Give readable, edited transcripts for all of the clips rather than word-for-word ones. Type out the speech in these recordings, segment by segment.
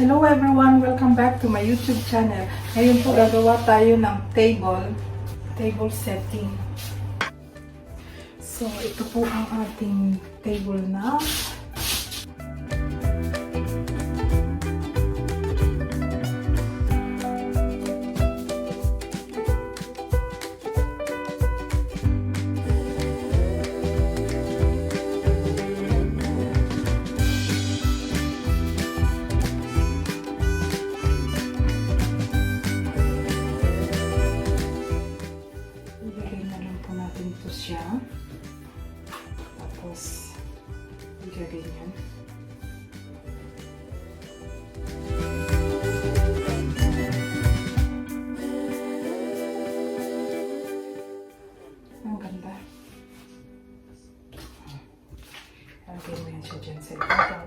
Hello everyone! Welcome back to my YouTube channel. Ngayon po gagawa tayo ng table setting. So ito po ang ating table na. Siya. Tapos, ilagay yan. Ang ganda. Ilagay mo yan siya dyan sa ibabaw.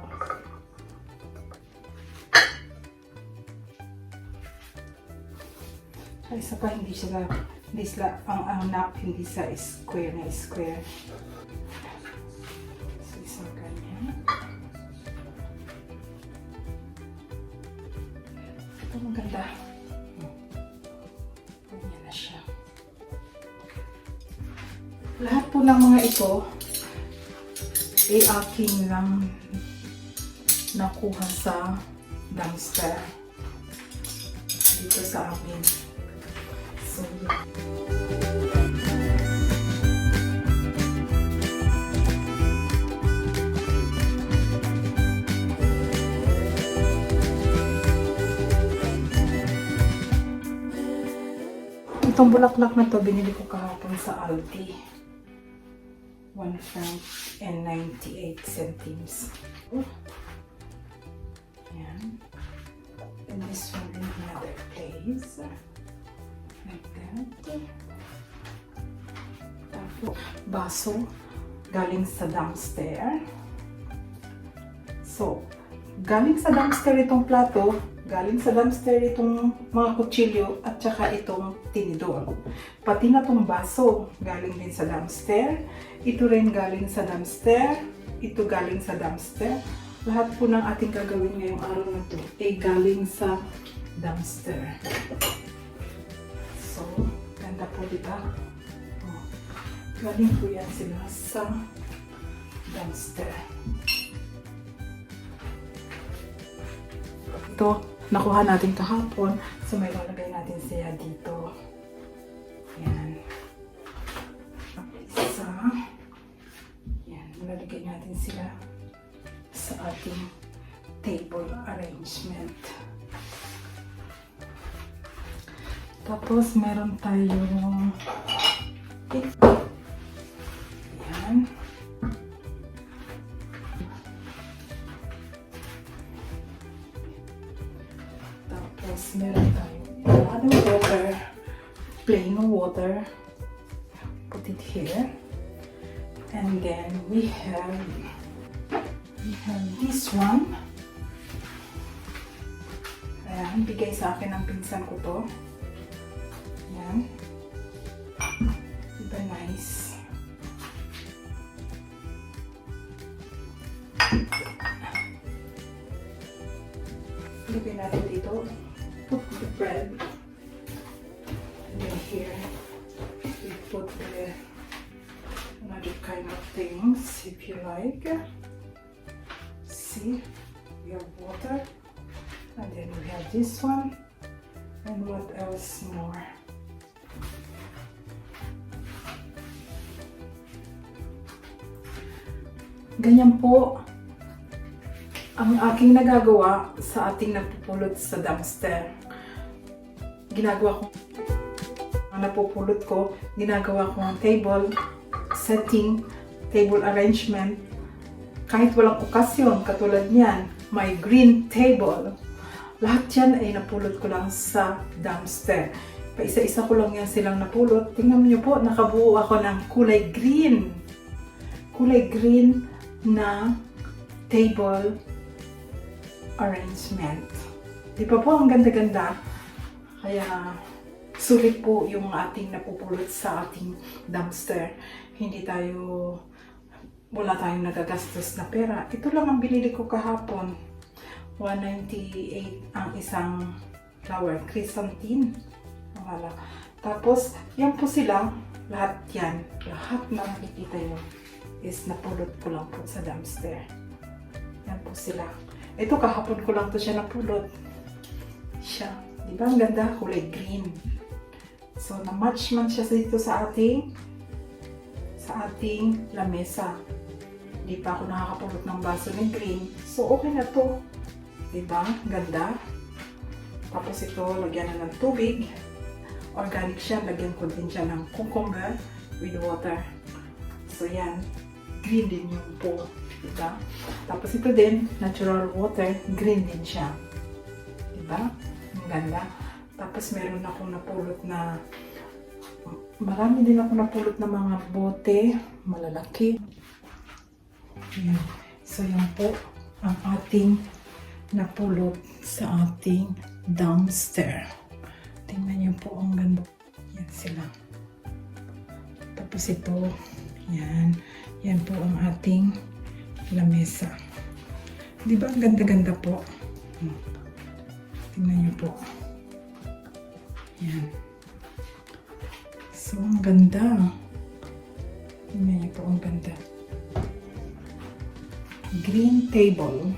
Ay, isa pa, hindi sila ang nap, hindi sa square na square. So, isang ganyan. Ito maganda. Ganyan na siya. Lahat po ng mga ito ay aking lang nakuha sa dumpster dito sa amin. So, yeah. Itong bulaklak na to binili ko kahapon sa Aldi. 1 franc and 98 centimes. Yan. And this one in another place. Like that. Tapos, baso galing sa dumpster. So, galing sa dumpster itong plato, galing sa dumpster itong mga kutsilyo at saka itong tinidor. Pati na itong baso galing din sa dumpster. Ito rin galing sa dumpster. Ito galing sa dumpster. Lahat po ng ating gagawin ngayong araw na ito ay galing sa dumpster. So, ganda po diba? Oh, galing po yan sila sa dumpster. Ito, nakuha natin kahapon. So, may lalagay natin siya dito. Yan. Isa. Yan, lalagay natin sila sa ating table arrangement. Tapos, meron tayong yan. Tapos, meron tayong water, plain water. Put it here. And then, we have this one. Ayan, bigay sa akin ng pinsan ko to. Ayan. Diba nice? Lagay natin dito. Put the bread. And then here, we put the another kind of things, if you like. See, we have water. And then we have this one. And what else more? Ganyan po ang aking nagagawa sa ating napupulot sa dumpster. Ginagawa ko ang napupulot ko, ginagawa ko ang table setting, table arrangement. Kahit walang okasyon, katulad niyan, my green table. Lahat yan ay napulot ko lang sa dumpster. Paisa-isa ko lang yan silang napulot. Tingnan niyo po, nakabuo ako ng kulay green. Kulay green na table arrangement. Di ba po ang ganda-ganda? Kaya sulit po yung ating napupulot sa ating dumpster. Wala tayong nagagastos na pera. Ito lang ang binili ko kahapon. 198 ang isang flower. Chrysanthemum. Wala. Tapos, yan po sila. Lahat yan. Lahat na nakikita nyo is napulot ko lang po sa dumpster. Yan po sila. Ito, kahapon ko lang to siya napulot. Siya. Di ba? Ang ganda. Kulay green. So, na-match man siya dito sa ating lamesa. Hindi pa ako nakakapulot ng baso ni green. So, okay na to. Diba? Ganda. Tapos ito, lagyan na ng tubig. Organic siya. Lagyan ko din siya ng cucumber with water. So, yan. Green din yung po. Diba? Tapos ito din, natural water. Green din siya. Diba? Ang ganda. Tapos meron akong napulot na marami din ako napulot na mga bote. Malalaki. Ayan. So, yan po ang ating napulot sa ating dumpster. Tingnan niyo po ang ganda. Yan sila. Tapos ito, yan. Yan po ang ating lamesa. Di ba ang ganda-ganda po? Tingnan niyo po. Yan. So, ang ganda. Tingnan niyo po ang ganda. Green table.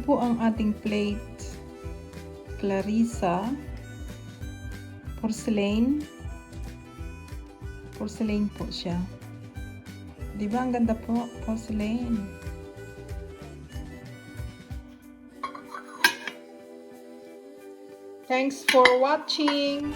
Po ang ating plate. Clarissa. Porcelain. Porcelain po siya. Di ba ang ganda po? Porcelain. Thanks for watching.